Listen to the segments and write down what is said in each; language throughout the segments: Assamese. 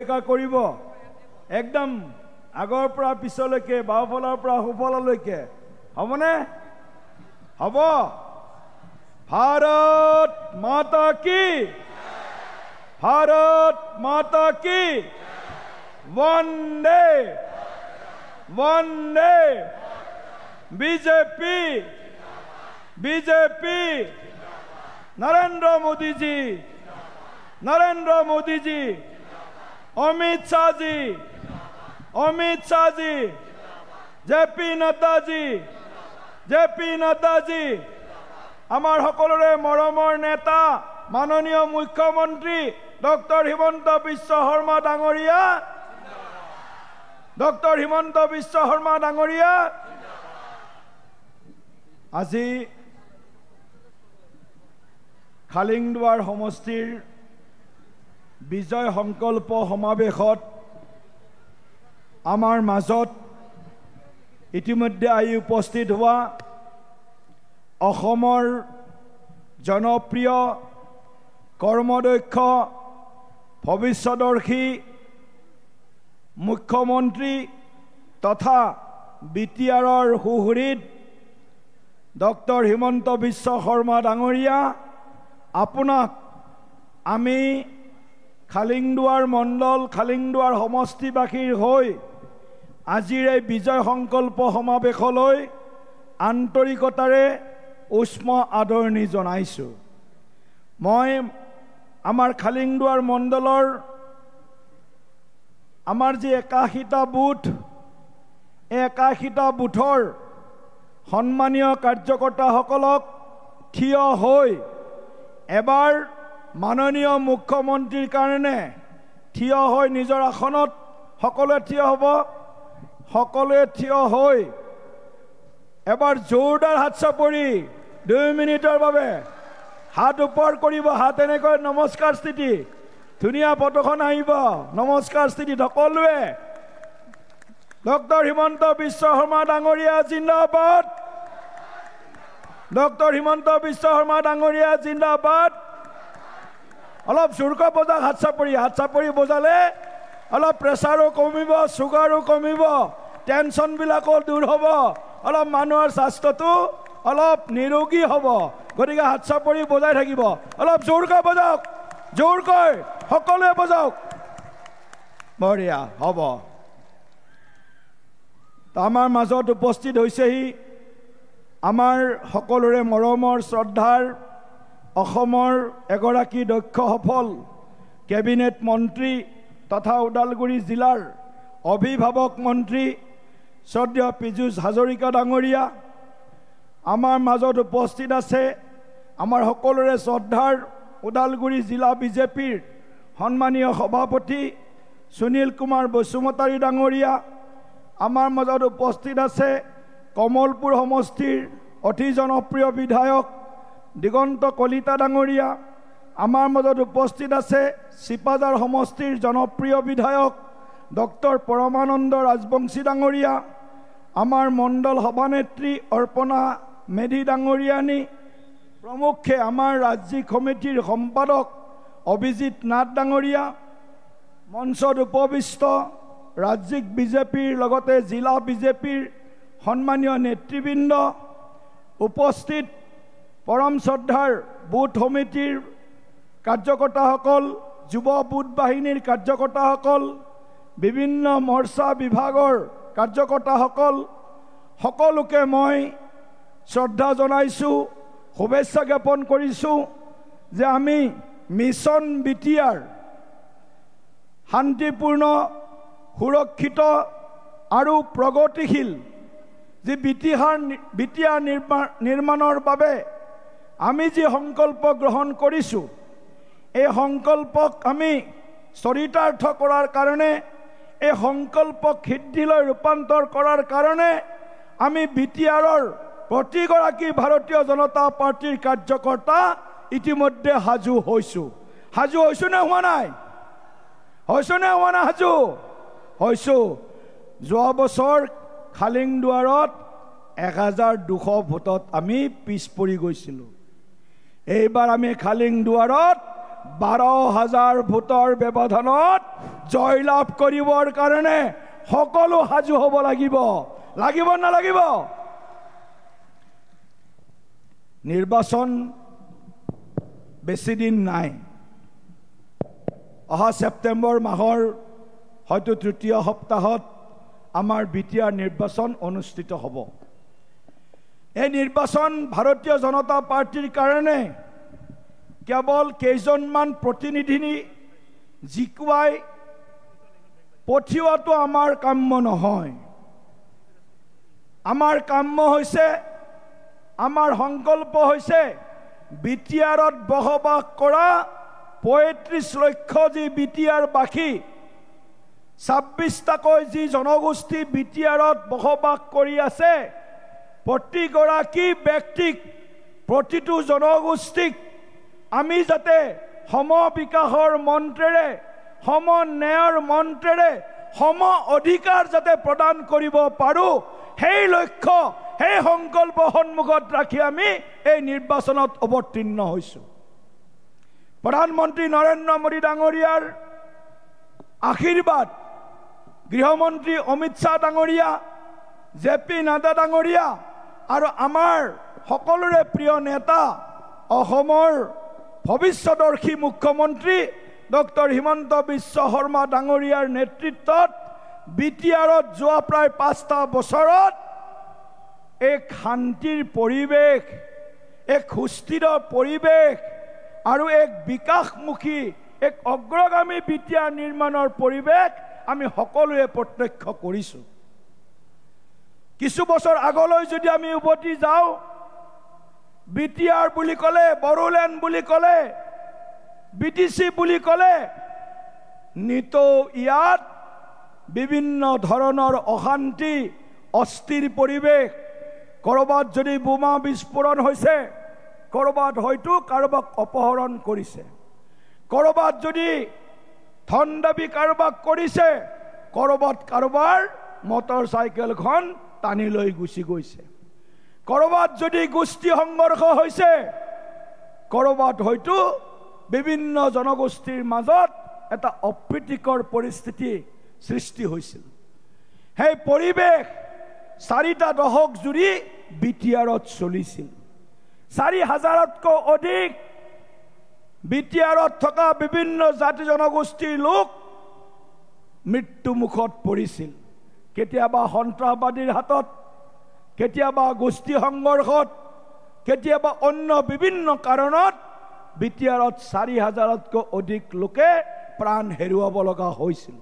কৰিব একদম আগৰ পৰা পিছলৈকে বাওফালৰ পৰা সোফাললৈকে হ'বনে হ'ব ভাৰত মাতা কি Vande BJP Narendra Modi G Amit Shah G JP Nadda G আমাৰ সকলোৰে মৰমৰ নেতা মাননীয় মুখ্যমন্ত্ৰী ডক্টৰ হিমন্ত বিশ্ব শৰ্মা ডাঙৰীয়া আজি খালিংদুৱাৰ সমষ্টিৰ বিজয় সংকল্প সমাবেশত আমাৰ মাজত ইতিমধ্যে আহি উপস্থিত হোৱা অসমৰ জনপ্ৰিয় কৰ্মদক্ষ ভৱিষ্যদৰ্শী মুখ্যমন্ত্ৰী তথা বিটিআৰৰ সুহৃদ ডক্টৰ হিমন্ত বিশ্ব শৰ্মা ডাঙৰীয়া আপোনাক আমি খালিংদুৱাৰ মণ্ডল খালিংদুৱাৰ সমষ্টিবাসীৰ হৈ আজিৰ এই বিজয় সংকল্প সমাবেশলৈ আন্তৰিকতাৰে উষ্ম আদৰণি জনাইছোঁ মই আমাৰ খালিংদুৱাৰ মণ্ডলৰ আমাৰ যি 81টা বুথ এই 81টা বুথৰ সন্মানীয় কাৰ্যকৰ্তাসকলক থিয় হৈ এবাৰ মাননীয় মুখ্যমন্ত্ৰীৰ কাৰণে থিয় হৈ নিজৰ আসনত সকলোৱে থিয় হৈ এবাৰ জোৰদাৰ হাত চাপৰি 2 মিনিটৰ বাবে হাত ওপৰ কৰিব হাত এনেকৈ নমস্কাৰ স্থিতি ধুনীয়া পদখন আহিব নমস্কাৰ স্থিতি সকলোৱে ডক্টৰ হিমন্ত বিশ্ব শৰ্মা ডাঙৰীয়া জিন্দাবাদ ডক্টৰ হিমন্ত বিশ্ব শৰ্মা ডাঙৰীয়া জিন্দাবাদ অলপ জোৰকৈ বজাওক হাত চাপৰি বজালে অলপ প্ৰেছাৰো কমিব সুগাৰো কমিব টেনচনবিলাকো দূৰ হ'ব অলপ মানুহৰ স্বাস্থ্যটো অলপ নিৰোগী হ'ব গতিকে হাত চাপৰি বজাই থাকিব অলপ জোৰকৈ বজাওক জোৰকৈ সকলোৱে বজাওক বঢ়িয়া হ'ব আমাৰ মাজত উপস্থিত হৈছেহি আমাৰ সকলোৰে মৰমৰ শ্ৰদ্ধাৰ অসমৰ এগৰাকী দক্ষ সফল কেবিনেট মন্ত্ৰী তথা ওদালগুৰি জিলাৰ অভিভাৱক মন্ত্ৰী শ্ৰদ্ধেয় পীযুষ হাজৰিকা ডাঙৰীয়া আমাৰ মাজত উপস্থিত আছে আমাৰ সকলোৰে শ্ৰদ্ধাৰ ওদালগুৰি জিলা বিজেপিৰ সন্মানীয় সভাপতি সুনীল কুমাৰ বসুমতাৰী ডাঙৰীয়া আমাৰ মাজত উপস্থিত আছে কমলপুৰ সমষ্টিৰ অতি জনপ্ৰিয় বিধায়ক দিগন্ত কলিতা ডাঙৰীয়া আমাৰ মাজত উপস্থিত আছে চিপাজাৰ সমষ্টিৰ জনপ্ৰিয় বিধায়ক ডক্টৰ পৰমানন্দ ৰাজবংশী ডাঙৰীয়া আমাৰ মণ্ডল সভানেত্ৰী অৰ্পণা মেধি ডাঙৰীয়ানী প্ৰমুখ্যে আমাৰ ৰাজ্যিক সমিতিৰ সম্পাদক অভিজিত নাথ ডাঙৰীয়া মঞ্চত উপবিষ্ট ৰাজ্যিক বিজেপিৰ লগতে জিলা বিজেপিৰ সন্মানীয় নেতৃবৃন্দ উপস্থিত পৰম শ্ৰদ্ধাৰ বুথ সমিতিৰ কাৰ্যকৰ্তাসকল যুৱ বুথ বাহিনীৰ কাৰ্যকৰ্তাসকল বিভিন্ন মৰ্চা বিভাগৰ কাৰ্যকৰ্তাসকল সকলোকে মই শ্ৰদ্ধা জনাইছোঁ শুভেচ্ছা জ্ঞাপন কৰিছোঁ যে আমি মিছন বিটিআৰ শান্তিপূৰ্ণ সুৰক্ষিত আৰু প্ৰগতিশীল যি বিটিআৰ নিৰ্মাণৰ বাবে আমি যি সংকল্প গ্ৰহণ কৰিছোঁ এই সংকল্পক আমি চৰিতাৰ্থ কৰাৰ কাৰণে এই সংকল্পক সিদ্ধিলৈ ৰূপান্তৰ কৰাৰ কাৰণে আমি বিটিআৰৰ প্ৰতিগৰাকী ভাৰতীয় জনতা পাৰ্টিৰ কাৰ্যকৰ্তা ইতিমধ্যে সাজু হৈছোঁ নে হোৱা নাই হৈছোঁ যোৱা বছৰ খালিংদুৱাৰত 1200 ভোটত আমি পিছ পৰি গৈছিলোঁ এইবাৰ আমি খালিংদুৱাৰত 12,000 ভোটৰ ব্যৱধানত জয়লাভ কৰিবৰ কাৰণে সকলো সাজু হ'ব লাগিব। লাগিব নালাগিব? নিৰ্বাচন বেছি দিন নাই। অহা ছেপ্টেম্বৰ মাহৰ হয়তো তৃতীয় সপ্তাহত আমাৰ বিটিআৰ নিৰ্বাচন অনুষ্ঠিত হ'ব। এই নিৰ্বাচন ভাৰতীয় জনতা পাৰ্টিৰ কাৰণে কেৱল কেইজনমান প্ৰতিনিধি জিকুৱাই পঠিওৱাটো আমাৰ কাম্য নহয়। আমাৰ কাম্য হৈছে, আমাৰ সংকল্প হৈছে বিটিআৰত বসবাস কৰা 35 লক্ষ যি বিটিআৰবাসী, 26টাকৈ যি জনগোষ্ঠী বিটিআৰত বসবাস কৰি আছে, প্ৰতিগৰাকী ব্যক্তিক, প্ৰতিটো জনগোষ্ঠীক আমি যাতে সম বিকাশৰ মন্ত্ৰেৰে, সম ন্যায়ৰ মন্ত্ৰেৰে সম অধিকাৰ যাতে প্ৰদান কৰিব পাৰোঁ, সেই লক্ষ্য, সেই সংকল্প সন্মুখত ৰাখি আমি এই নিৰ্বাচনত অৱতীৰ্ণ হৈছোঁ। প্ৰধানমন্ত্ৰী নৰেন্দ্ৰ মোদী ডাঙৰীয়াৰ আশীৰ্বাদ, গৃহমন্ত্ৰী অমিত শ্বাহ ডাঙৰীয়া, JP নাড্ডা ডাঙৰীয়া আৰু আমাৰ সকলোৰে প্ৰিয় নেতা অসমৰ ভৱিষ্যদৰ্শী মুখ্যমন্ত্ৰী ডক্টৰ হিমন্ত বিশ্ব শৰ্মা ডাঙৰীয়াৰ নেতৃত্বত বিটিআৰত যোৱা প্ৰায় 5টা বছৰত এক শান্তিৰ পৰিৱেশ, এক সুস্থিৰ পৰিৱেশ আৰু এক বিকাশমুখী, এক অগ্ৰগামী বিটিআৰ নিৰ্মাণৰ পৰিৱেশ আমি সকলোৱে প্ৰত্যক্ষ কৰিছোঁ। কিছু বছৰ আগলৈ যদি আমি উভতি যাওঁ, বিটিআৰ বুলি ক'লে, বড়োলেণ্ড বুলি ক'লে, BTC বুলি ক'লে নিতৌ ইয়াত বিভিন্ন ধৰণৰ অশান্তি, অস্থিৰ পৰিৱেশ, ক'ৰবাত যদি বোমা বিস্ফোৰণ হৈছে, ক'ৰবাত হয়তো কাৰোবাক অপহৰণ কৰিছে, ক'ৰবাত যদি ধন দাবী কাৰোবাক কৰিছে, ক'ৰবাত কাৰোবাৰ মটৰ চাইকেলখন টানি লৈ গুচি গৈছে, ক'ৰবাত যদি গোষ্ঠী সংঘৰ্ষ হৈছে, ক'ৰবাত হয়তো বিভিন্ন জনগোষ্ঠীৰ মাজত এটা অপ্ৰীতিকৰ পৰিস্থিতি সৃষ্টি হৈছিল। সেই পৰিৱেশ 4টা দশক জুৰি বিটিআৰত চলিছিল। 4,000তকৈ অধিক বিটিআৰত থকা বিভিন্ন জাতি জনগোষ্ঠীৰ লোক মৃত্যুমুখত পৰিছিল। কেতিয়াবা সন্ত্ৰাসবাদীৰ হাতত, কেতিয়াবা গোষ্ঠী সংঘৰ্ষত, কেতিয়াবা অন্য বিভিন্ন কাৰণত বিটিআৰত 4,000তকৈ অধিক লোকে প্ৰাণ হেৰুৱাব লগা হৈছিল।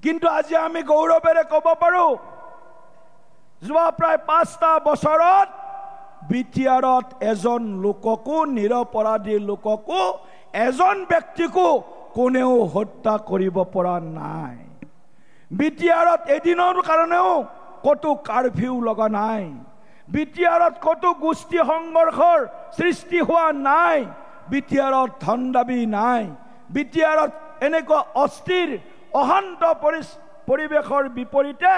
কিন্তু আজি আমি গৌৰৱেৰে ক'ব পাৰোঁ, যোৱা প্ৰায় 5টা বছৰত বিটিআৰত এজন লোককো, নিৰপৰাধী লোককো, এজন ব্যক্তিকো কোনেও হত্যা কৰিব পৰা নাই। বিটিআৰত এদিনৰ কাৰণেও কতো কাৰফিউ লগা নাই। বিটিআৰত কতো গোষ্ঠী সংঘৰ্ষৰ সৃষ্টি হোৱা নাই। বিটিআৰত ধন দাবী নাই। বিটিআৰত এনেকুৱা অস্থিৰ অশান্ত পৰিৱেশৰ বিপৰীতে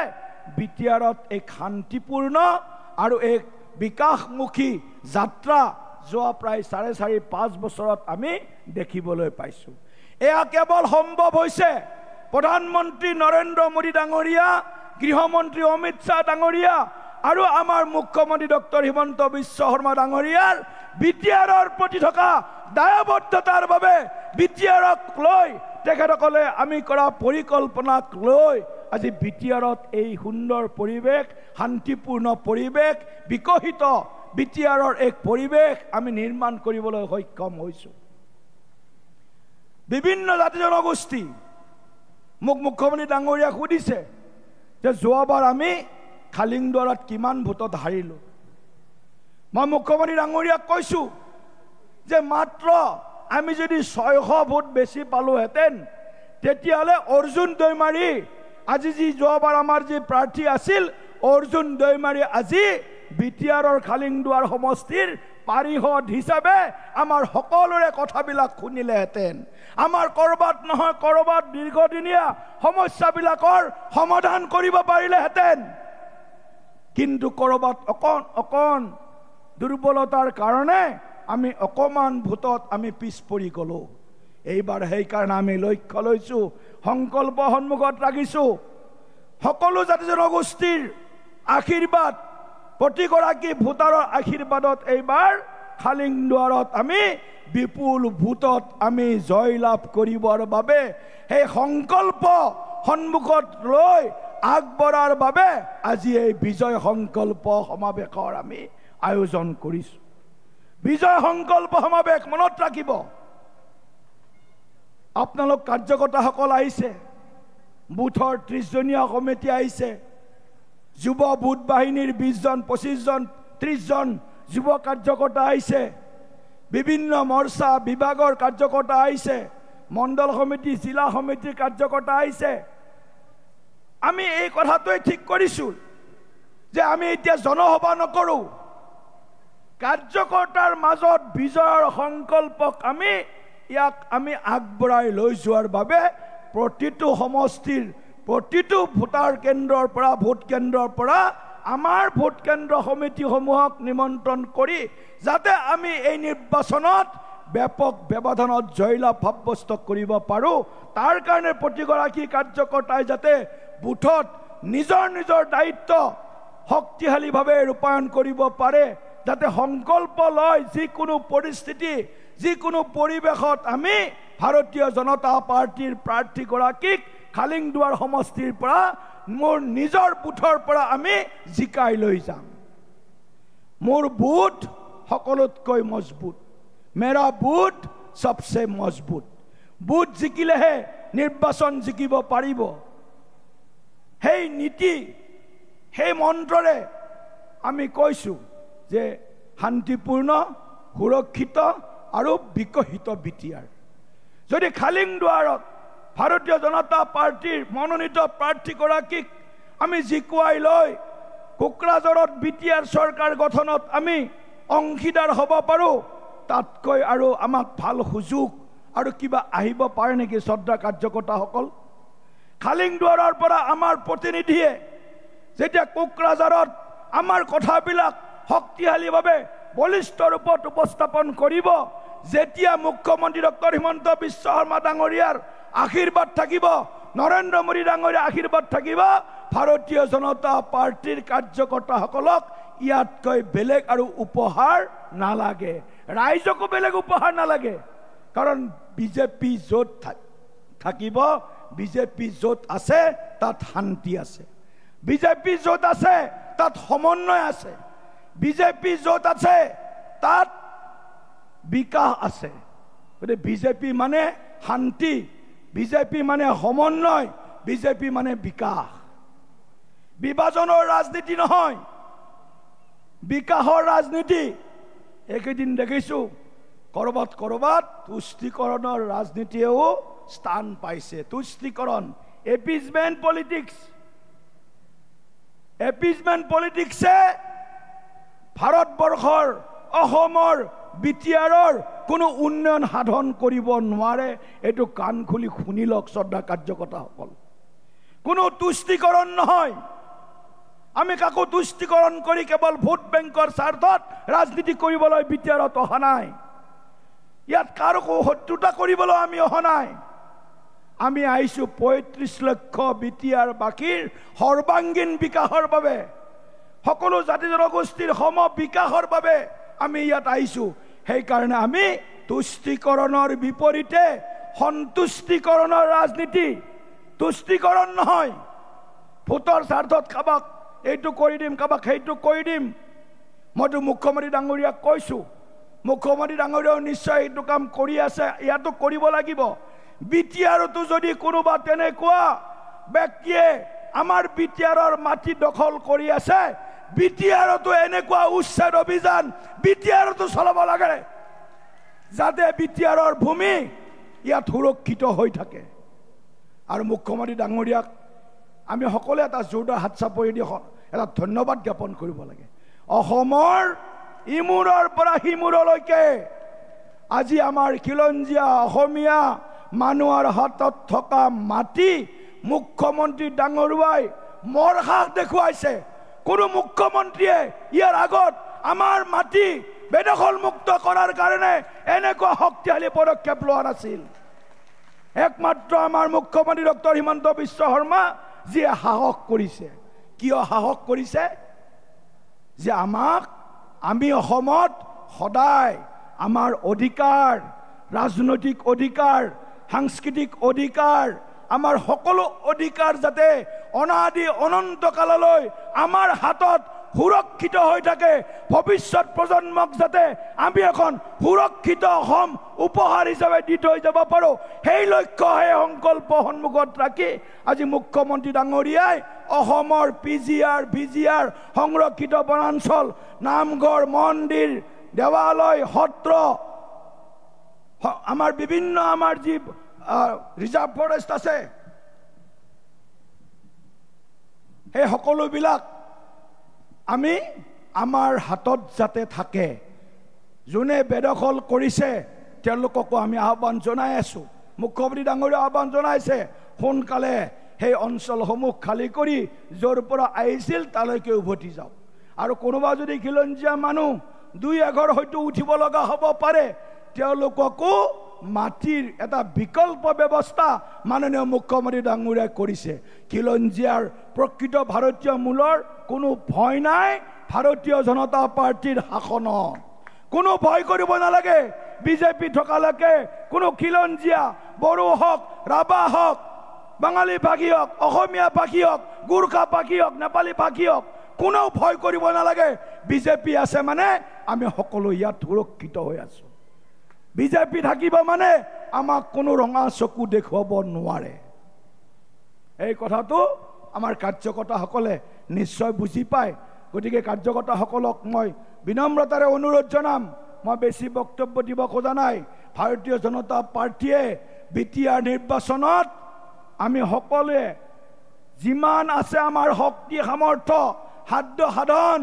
বিটিআৰত এক শান্তিপূৰ্ণ আৰু এক বিকাশমুখী যাত্ৰা যোৱা প্ৰায় 4.5 বছৰত আমি দেখিবলৈ পাইছোঁ। এয়া কেৱল সম্ভৱ হৈছে প্ৰধানমন্ত্ৰী নৰেন্দ্ৰ মোদী ডাঙৰীয়া, গৃহমন্ত্ৰী অমিত শ্বাহ ডাঙৰীয়া আৰু আমাৰ মুখ্যমন্ত্ৰী ডক্টৰ হিমন্ত বিশ্ব শৰ্মা ডাঙৰীয়াৰ বিটিআৰৰ প্ৰতি থকা দায়বদ্ধতাৰ বাবে, বিটিআৰক লৈ তেখেতসকলে আমি কৰা পৰিকল্পনাক লৈ আজি বিটিআৰত এই সুন্দৰ পৰিৱেশ, শান্তিপূৰ্ণ পৰিৱেশ, বিকশিত বিটিআৰৰ এক পৰিৱেশ আমি নিৰ্মাণ কৰিবলৈ সক্ষম হৈছোঁ। বিভিন্ন জাতি জনগোষ্ঠী মোক মুখ্যমন্ত্ৰী ডাঙৰীয়াক সুধিছে যে যোৱাবাৰ আমি খালিংদুৱাৰত কিমান ভোটত হাৰিলোঁ। মই মুখ্যমন্ত্ৰী ডাঙৰীয়াক কৈছোঁ যে মাত্ৰ আমি যদি 600 ভোট বেছি পালোহেঁতেন, তেতিয়াহ'লে অৰ্জুন দৈমাৰী, আজি যি যোৱাবাৰ আমাৰ যি প্ৰাৰ্থী আছিল অৰ্জুন দৈমাৰী, আজি বিটিআৰৰ খালিংদুৱাৰ সমষ্টিৰ পাৰিষদ হিচাপে আমাৰ সকলোৰে কথাবিলাক শুনিলেহেঁতেন। আমাৰ ক'ৰবাত নহয় ক'ৰবাত দীৰ্ঘদিনীয়া সমস্যাবিলাকৰ সমাধান কৰিব পাৰিলেহেঁতেন। কিন্তু ক'ৰবাত অকণ দুৰ্বলতাৰ কাৰণে আমি অকণমান ভোটত আমি পিছ পৰি গ'লোঁ। এইবাৰ সেইকাৰণে আমি লক্ষ্য লৈছোঁ, সংকল্প সন্মুখত ৰাখিছোঁ, সকলো জাতি জনগোষ্ঠীৰ আশীৰ্বাদ, প্ৰতিগৰাকী ভোটাৰৰ আশীৰ্বাদত এইবাৰ খালিংদুৱাৰত আমি বিপুল ভোটত আমি জয়লাভ কৰিবৰ বাবে সেই সংকল্প সন্মুখত লৈ আগবঢ়াৰ বাবে আজি এই বিজয় সংকল্প সমাৱেশৰ আমি আয়োজন কৰিছোঁ। বিজয় সংকল্প সমাৱেশ মনত ৰাখিব, আপোনালোক কাৰ্যকৰ্তাসকল আহিছে, বুথৰ 30জনীয়া কমিটি আহিছে, যুৱ বুথ বাহিনীৰ 20জন 25জন 30জন যুৱ কাৰ্যকৰ্তা আহিছে, বিভিন্ন মৰ্চা বিভাগৰ কাৰ্যকৰ্তা আহিছে, মণ্ডল সমিতি জিলা সমিতিৰ কাৰ্যকৰ্তা আহিছে। আমি এই কথাটোৱে ঠিক কৰিছোঁ যে আমি এতিয়া জনসভা নকৰোঁ, কাৰ্যকৰ্তাৰ মাজত বিজয়ৰ সংকল্পক ইয়াক আমি আগবঢ়াই লৈ যোৱাৰ বাবে প্ৰতিটো সমষ্টিৰ প্ৰতিটো ভোটাৰ কেন্দ্ৰৰ পৰা ভোট কেন্দ্ৰৰ পৰা আমাৰ ভোট কেন্দ্ৰ সমিতিসমূহক নিমন্ত্ৰণ কৰি যাতে আমি এই নিৰ্বাচনত ব্যাপক ব্যৱধানত জয়লাভ সাব্যস্ত কৰিব পাৰোঁ, তাৰ কাৰণে প্ৰতিগৰাকী কাৰ্যকৰ্তাই যাতে বুথত নিজৰ নিজৰ দায়িত্ব শক্তিশালীভাৱে ৰূপায়ণ কৰিব পাৰে, যাতে সংকল্প লয় যিকোনো পৰিস্থিতি যিকোনো পৰিৱেশত আমি ভাৰতীয় জনতা পাৰ্টিৰ প্ৰাৰ্থীগৰাকীক খালিংদুৱাৰ সমষ্টিৰ পৰা মোৰ নিজৰ বুথৰ পৰা আমি জিকাই লৈ যাম। মোৰ বুথ সকলোতকৈ মজবুত, মেৰা বুথ সবচে মজবুত। বুথ জিকিলেহে নিৰ্বাচন জিকিব পাৰিব। সেই নীতি সেই মন্ত্ৰৰে আমি কৈছোঁ যে শান্তিপূৰ্ণ, সুৰক্ষিত আৰু বিকশিত বিটিআৰ। যদি খালিংদুৱাৰত ভাৰতীয় জনতা পাৰ্টিৰ মনোনীত প্ৰাৰ্থীগৰাকীক আমি জিকুৱাই লৈ কোকৰাঝাৰত বিটিআৰ চৰকাৰ গঠনত আমি অংশীদাৰ হ'ব পাৰোঁ, তাতকৈ আৰু আমাক ভাল সুযোগ আৰু কিবা আহিব পাৰে নেকি? শ্ৰদ্ধা কাৰ্যকৰ্তাসকল, খালিংদুৱাৰৰ পৰা আমাৰ প্ৰতিনিধিয়ে যেতিয়া কোকৰাঝাৰত আমাৰ কথাবিলাক শক্তিশালীভাৱে বলিষ্ঠ ৰূপত উপস্থাপন কৰিব, যেতিয়া মুখ্যমন্ত্ৰী ডক্টৰ হিমন্ত বিশ্ব শৰ্মা ডাঙৰীয়াৰ আশীৰ্বাদ থাকিব, নৰেন্দ্ৰ মোদী ডাঙৰীয়াৰ আশীৰ্বাদ থাকিব, ভাৰতীয় জনতা পাৰ্টিৰ কাৰ্যকৰ্তাসকলক ইয়াতকৈ বেলেগ আৰু উপহাৰ নালাগে, ৰাইজকো বেলেগ উপহাৰ নালাগে। কাৰণ বিজেপি য'ত থাকিব, বিজেপি য'ত আছে তাত শান্তি আছে, বিজেপি য'ত আছে তাত সমন্বয় আছে, বিজেপি য'ত আছে তাত বিকাশ আছে। গতিকে বিজেপি মানে শান্তি, বিজেপি মানে সমন্বয়, বিজেপি মানে বিকাশ। বিভাজনৰ ৰাজনীতি নহয়, বিকাশৰ ৰাজনীতি। এইকেইদিন দেখিছোঁ কৰবাত কৰবাত তুষ্টিকৰণৰ ৰাজনীতিয়েও স্থান পাইছে। তুষ্টিকৰণ, এপিজমেণ্ট পলিটিক্স। এপিজমেণ্ট পলিটিক্সে ভাৰতবৰ্ষৰ অসমৰ বিটিআৰৰ কোনো উন্নয়ন সাধন কৰিব নোৱাৰে। এইটো কাণ খুলি শুনি লওক শ্ৰদ্ধা কাৰ্যকৰ্তাসকল, কোনো তুষ্টিকৰণ নহয়। আমি কাকো তুষ্টিকৰণ কৰি কেৱল ভোট বেংকৰ স্বাৰ্থত ৰাজনীতি কৰিবলৈ বিটিআৰত অহা নাই। ইয়াত কাৰোকো শত্ৰুতা কৰিবলৈ আমি অহা নাই। আমি আহিছোঁ ৩৫ লক্ষ বিটিআৰ বাকীৰ সৰ্বাংগীন বিকাশৰ বাবে, সকলো জাতি জনগোষ্ঠীৰ সম বিকাশৰ বাবে আমি ইয়াত আহিছোঁ। সেইকাৰণে আমি তুষ্টিকৰণৰ বিপৰীতে সন্তুষ্টিকৰণৰ ৰাজনীতি, তুষ্টিকৰণ নহয়। ভোটৰ স্বাৰ্থত কাৰোবাক এইটো কৰি দিম, কাৰোবাক সেইটো কৰি দিম। মইতো মুখ্যমন্ত্ৰী ডাঙৰীয়াক কৈছোঁ, মুখ্যমন্ত্ৰী ডাঙৰীয়াও নিশ্চয় এইটো কাম কৰি আছে, ইয়াতো কৰিব লাগিব। বিটিআৰতো যদি কোনোবা তেনেকুৱা ব্যক্তিয়ে আমাৰ বিটিআৰৰ মাটি দখল কৰি আছে, বিটিআৰতো এনেকুৱা উচ্ছেদ অভিযান বিটিআৰতো চলাব লাগে, যাতে বিটিআৰৰ ভূমি ইয়াত সুৰক্ষিত হৈ থাকে। আৰু মুখ্যমন্ত্ৰী ডাঙৰীয়াক আমি সকলোৱে এটা জোৰদাৰ হাত চাপৰি দি এটা ধন্যবাদ জ্ঞাপন কৰিব লাগে। অসমৰ ইমূৰৰ পৰা সিমূৰলৈকে আজি আমাৰ খিলঞ্জীয়া অসমীয়া মানুহৰ হাতত থকা মাটি মুখ্যমন্ত্ৰী ডাঙৰুৱাই মৰসাহ দেখুৱাইছে। কোনো মুখ্যমন্ত্ৰীয়ে ইয়াৰ আগত আমাৰ মাটি বেদখল মুক্ত কৰাৰ কাৰণে এনেকুৱা শক্তিশালী পদক্ষেপ লোৱা নাছিল। একমাত্ৰ আমাৰ মুখ্যমন্ত্ৰী ডক্টৰ হিমন্ত বিশ্ব শৰ্মা যিয়ে সাহস কৰিছে। কিয় সাহস কৰিছে? যে আমি অসমত সদায় আমাৰ অধিকাৰ, ৰাজনৈতিক অধিকাৰ, সাংস্কৃতিক অধিকাৰ, আমাৰ সকলো অধিকাৰ যাতে অনাদি অনন্ত কাললৈ আমাৰ হাতত সুৰক্ষিত হৈ থাকে, ভৱিষ্যত প্ৰজন্মক যাতে আমি এখন সুৰক্ষিত অসম উপহাৰ হিচাপে দি থৈ যাব পাৰোঁ, সেই লক্ষ্য, সেই সংকল্প সন্মুখত ৰাখি আজি মুখ্যমন্ত্ৰী ডাঙৰীয়াই অসমৰ PGR, VGR, সংৰক্ষিত বনাঞ্চল, নামঘৰ, মন্দিৰ, দেৱালয়, সত্ৰ, আমাৰ বিভিন্ন আমাৰ যি ৰিজাৰ্ভ ফৰেষ্ট আছে, সেই সকলোবিলাক আমি আমাৰ হাতত যাতে থাকে। যোনে বেদখল কৰিছে তেওঁলোককো আমি আহ্বান জনাই আছোঁ। মুখ্যমন্ত্ৰী ডাঙৰীয়া আহ্বান জনাইছে সোনকালে সেই অঞ্চলসমূহ খালী কৰি য'ৰ পৰা আহিছিল তালৈকে উভতি যাওক। আৰু কোনোবা যদি খিলঞ্জীয়া মানুহ দুই এঘৰ হয়তো উঠিব লগা হ'ব পাৰে, তেওঁলোককো মাটিৰ এটা বিকল্প ব্যৱস্থা মাননীয় মুখ্যমন্ত্ৰী ডাঙৰীয়াই কৰিছে। খিলঞ্জীয়াৰ প্ৰকৃত ভাৰতীয় মূলৰ কোনো ভয় নাই ভাৰতীয় জনতা পাৰ্টিৰ শাসনত। কোনো ভয় কৰিব নালাগে। বিজেপি থকালৈকে কোনো খিলঞ্জীয়া, বড়ো হওক, ৰাভা হওক, বাঙালী ভাষী হওক, অসমীয়া ভাষী হওক, গোৰ্খা ভাষী হওক, নেপালী ভাষী হওক, কোনেও ভয় কৰিব নালাগে। বিজেপি আছে মানে আমি সকলো ইয়াত সুৰক্ষিত হৈ আছোঁ। বিজেপি থাকিব মানে আমাক কোনো ৰঙা চকু দেখুৱাব নোৱাৰে। এই কথাটো আমাৰ কাৰ্যকৰ্তাসকলে নিশ্চয় বুজি পায়। গতিকে কাৰ্যকৰ্তাসকলক মই বিনম্ৰতাৰে অনুৰোধ জনাম, মই বেছি বক্তব্য দিব খোজা নাই। ভাৰতীয় জনতা পাৰ্টীয়ে BTR নিৰ্বাচনত আমি সকলোৱে যিমান আছে আমাৰ শক্তি, সামৰ্থ্য, সাধ্য সাধন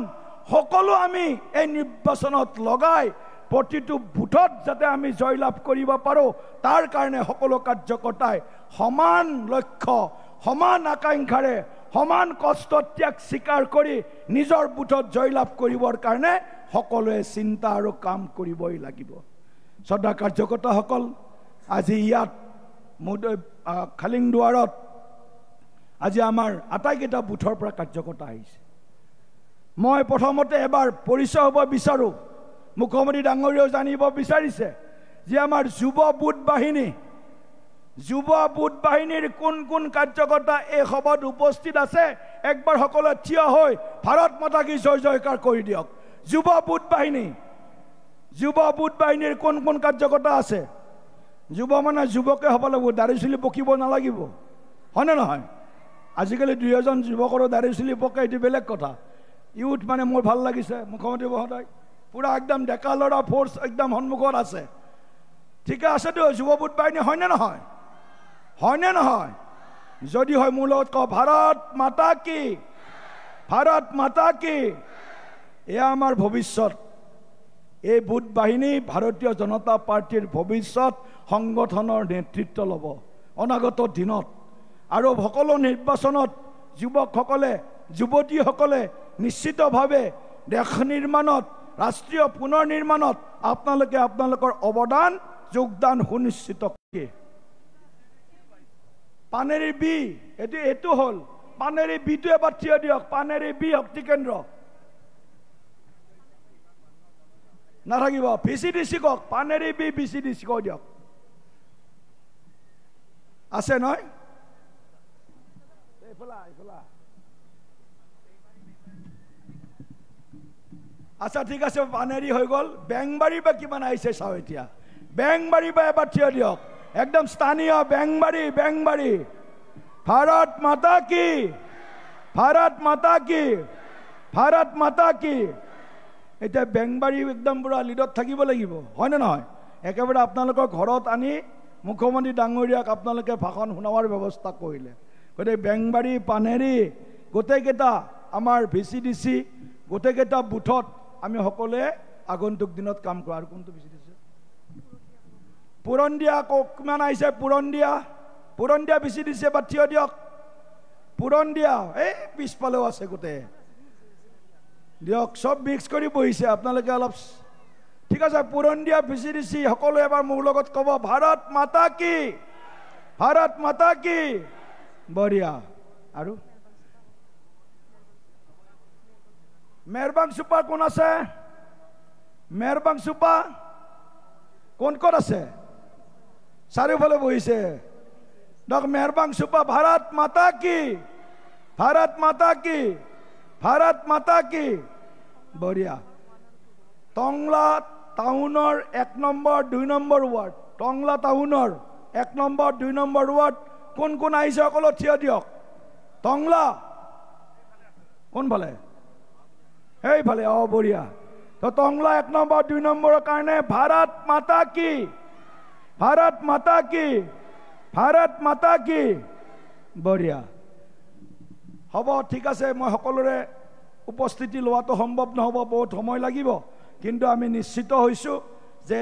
সকলো আমি এই নিৰ্বাচনত লগাই প্ৰতিটো বুথত যাতে আমি জয়লাভ কৰিব পাৰোঁ, তাৰ কাৰণে সকলো কাৰ্যকৰ্তাই সমান লক্ষ্য, সমান আকাংক্ষাৰে, সমান কষ্ট ত্যাগ স্বীকাৰ কৰি নিজৰ বুথত জয়লাভ কৰিবৰ কাৰণে সকলোৱে চিন্তা আৰু কাম কৰিবই লাগিব। শ্ৰদ্ধা কাৰ্যকৰ্তাসকল, আজি ইয়াত খালিংদুৱাৰত আজি আমাৰ আটাইকেইটা বুথৰ পৰা কাৰ্যকৰ্তা আহিছে। মই প্ৰথমতে এবাৰ পৰিচয় হ'ব বিচাৰোঁ। মুখ্যমন্ত্ৰী ডাঙৰীয়াও জানিব বিচাৰিছে যে আমাৰ যুৱ বুথ বাহিনীৰ কোন কোন কাৰ্যকৰ্তা এই সভাত উপস্থিত আছে। একবাৰ সকলোৱে থিয় হৈ ভাৰত মাতা কি জয় জয়কাৰ কৰি দিয়ক। যুৱ বুথ বাহিনীৰ কোন কোন কাৰ্যকৰ্তা আছে? যুৱ মানে যুৱকে হ'ব লাগিব, দাড়ি চুলি পকিব নালাগিব, হয়নে নহয়? আজিকালি 2-এজন যুৱকৰো দাড়ি চুলি পকে, এইটো বেলেগ কথা। ইউথ মানে মোৰ ভাল লাগিছে মুখ্যমন্ত্ৰী মহোদয়, পুৰা একদম ডেকা ল'ৰা ফ'ৰ্চ একদম সন্মুখত আছে। ঠিকে আছেতো যুৱ বুথ বাহিনী, হয়নে নহয়? হয়নে নহয়? যদি হয় মোৰ লগত কওঁ, ভাৰত মাতা কি, ভাৰত মাতা কি। এয়া আমাৰ ভৱিষ্যত। এই বুথ বাহিনী ভাৰতীয় জনতা পাৰ্টীৰ ভৱিষ্যত সংগঠনৰ নেতৃত্ব ল'ব অনাগত দিনত। আৰু সকলো নিৰ্বাচনত যুৱকসকলে, যুৱতীসকলে নিশ্চিতভাৱে দেশ নিৰ্মাণত, ৰাষ্ট্ৰীয় পুনৰ নিৰ্মাণত আপোনালোকে আপোনালোকৰ অৱদান, যোগদান সুনিশ্চিত কৰে। পানেৰী বি, এইটো হ'ল পানেৰী বিটো এবাৰ থিয় দিয়ক। পানেৰী বি শক্তি কেন্দ্ৰ নাথাকিব। VCDC কওক, পানেৰী বি VCDC কৈ দিয়ক। আছে নহয়? আচ্ছা ঠিক আছে, পানেৰী হৈ গ'ল। বেংবাৰী বা কিমান আহিছে চাওঁ এতিয়া। বেংবাৰী বা এবাৰ থিয় দিয়ক, একদম স্থানীয় বেংবাৰী। ভাৰত মাতা কি, ভাৰত মাতা কি, ভাৰত মাতা কি। এতিয়া বেংবাৰী একদম পুৰা লিডত থাকিব লাগিব, হয়নে নহয়? একেবাৰে আপোনালোকৰ ঘৰত আনি মুখ্যমন্ত্ৰী ডাঙৰীয়াক আপোনালোকে ভাষণ শুনাবৰ ব্যৱস্থা কৰিলে। গতিকে বেংবাৰী, পানেৰী গোটেইকেইটা আমাৰ VCDC গোটেইকেইটা বুথত আমি সকলোৱে আগন্তুক দিনত কাম কৰোঁ। আৰু কোনটো VCDC? পুৰন্দীয়া কিমান আহিছে? পুৰন্দীয়া VCDC এবাৰ থিয় দিয়ক। পুৰন্দীয়া এই পিছফালেও আছে গোটেই দিয়ক, চব মিক্স কৰি বহিছে আপোনালোকে অলপ। ঠিক আছে, পুৰন্দীয়া VCDC সকলোৱে এবাৰ মোৰ লগত ক'ব, ভাৰত মাতা কি, ভাৰত মাতা কি বঢ়িয়া আৰু মেহৰবান সুপা কোন আছে মেহৰবান সুপা কোন কোন আছে চাৰিওফালে বহিছে ডক মেহৰবান সুপা ভাৰত মাতা কি ভাৰত মাতা কি ভাৰত মাতা কি বঢ়িয়া টংলা টাউনৰ 1 নম্বৰ 2 নম্বৰ ৱাৰ্ড টংলা টাউনৰ 1 নম্বৰ 2 নম্বৰ ৱাৰ্ড কোন কোন আহিছে সকলো থিয় দিয়ক টংলা কোনফালে এইফালে বঢ়িয়া তো টংলা 1 নম্বৰ 2 নম্বৰৰ কাৰণে ভাৰত মাতা কি ভাৰত মাতা কি ভাৰত মাতা কি বঢ়িয়া হ'ব ঠিক আছে মই সকলোৰে উপস্থিতি লোৱাটো সম্ভৱ নহ'ব বহুত সময় লাগিব কিন্তু আমি নিশ্চিত হৈছোঁ যে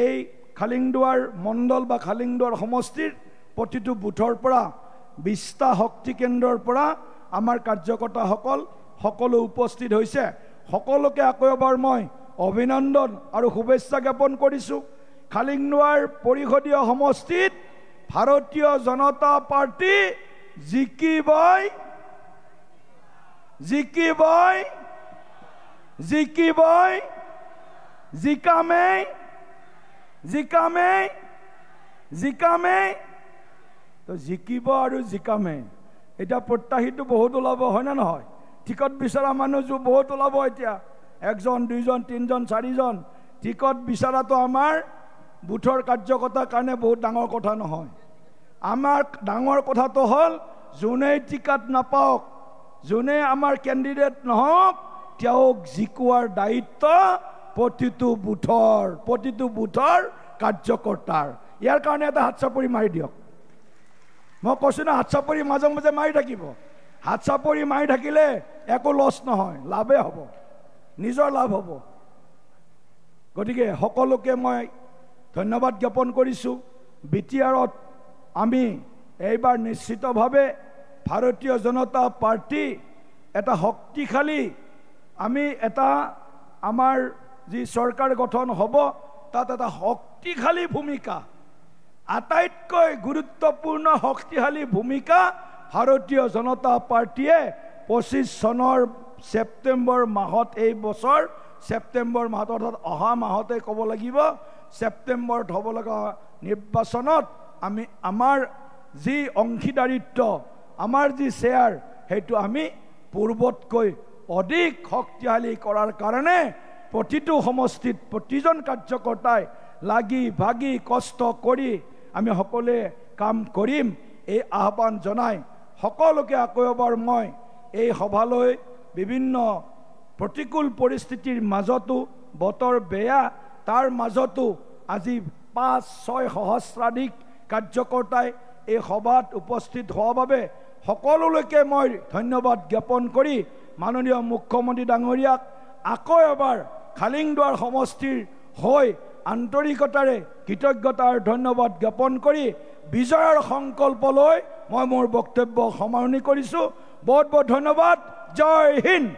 এই খালিংদুৱাৰ মণ্ডল বা খালিংদুৱাৰ সমষ্টিৰ প্ৰতিটো বুথৰ পৰা 20টা শক্তি কেন্দ্ৰৰ পৰা আমাৰ কাৰ্যকৰ্তাসকল সকলো উপস্থিত হৈছে সকলোকে আকৌ এবাৰ মই অভিনন্দন আৰু শুভেচ্ছা জ্ঞাপন কৰিছোঁ খালিংদুৱাৰ পৰিষদীয় সমষ্টিত ভাৰতীয় জনতা পাৰ্টি জিকিবই জিকিবই জিকিবই জিকামেই জিকামেই জিকামেই তো জিকিব আৰু জিকামেই এটা প্ৰত্যাশীটো বহুত ওলাব হয় না নহয় টিকট বিচৰা মানুহটো বহুত ওলাব এতিয়া 1 জন 2 জন 3 জন 4 জন টিকট বিচৰাটো আমাৰ বুথৰ কাৰ্যকৰ্তাৰ কাৰণে বহুত ডাঙৰ কথা নহয় আমাৰ ডাঙৰ কথাটো হ'ল যোনে টিকট নাপাওক যোনে আমাৰ কেণ্ডিডেট নহওক তেওঁক জিকোৱাৰ দায়িত্ব প্ৰতিটো বুথৰ কাৰ্যকৰ্তাৰ ইয়াৰ কাৰণে এটা হাত চাপৰি মাৰি দিয়ক মই কৈছোঁ না হাত চাপৰি মাজে মাজে মাৰি থাকিব হাত চাপৰি মাৰি থাকিলে একো লছ নহয় লাভে হ'ব নিজৰ লাভ হ'ব গতিকে সকলোকে মই ধন্যবাদ জ্ঞাপন কৰিছোঁ বিটিআৰত আমি এইবাৰ নিশ্চিতভাৱে ভাৰতীয় জনতা পাৰ্টি এটা শক্তিশালী আমি এটা আমাৰ যি চৰকাৰ গঠন হ'ব তাত এটা শক্তিশালী ভূমিকা আটাইতকৈ গুৰুত্বপূৰ্ণ শক্তিশালী ভূমিকা ভাৰতীয় জনতা পাৰ্টিয়ে 25 চনৰ ছেপ্টেম্বৰ মাহত এই বছৰ ছেপ্টেম্বৰ মাহত অৰ্থাৎ অহা মাহতে ক'ব লাগিব ছেপ্টেম্বৰত হ'ব লগা নিৰ্বাচনত আমি আমাৰ যি অংশীদাৰিত্ব আমাৰ যি শ্বেয়াৰ সেইটো আমি পূৰ্বতকৈ অধিক শক্তিশালী কৰাৰ কাৰণে প্ৰতিটো সমষ্টিত প্ৰতিজন কাৰ্যকৰ্তাই লাগি ভাগি কষ্ট কৰি আমি সকলোৱে কাম কৰিম এই আহ্বান জনাই সকলোকে আকৌ এবাৰ মই এই সভালৈ বিভিন্ন প্ৰতিকূল পৰিস্থিতিৰ মাজতো বতৰ বেয়া তাৰ মাজতো আজি 5-6 সহস্ৰাধিক কাৰ্যকৰ্তাই এই সভাত উপস্থিত হোৱাৰ বাবে সকলোলৈকে মই ধন্যবাদ জ্ঞাপন কৰি মাননীয় মুখ্যমন্ত্ৰী ডাঙৰীয়াক আকৌ এবাৰ খালিংদুৱাৰ সমষ্টিৰ হৈ আন্তৰিকতাৰে কৃতজ্ঞতা আৰু ধন্যবাদ জ্ঞাপন কৰি বিজয়ৰ সংকল্প লৈ মই মোৰ বক্তব্য সামৰণি কৰিছোঁ বহুত বহুত ধন্যবাদ জয় হিন্দ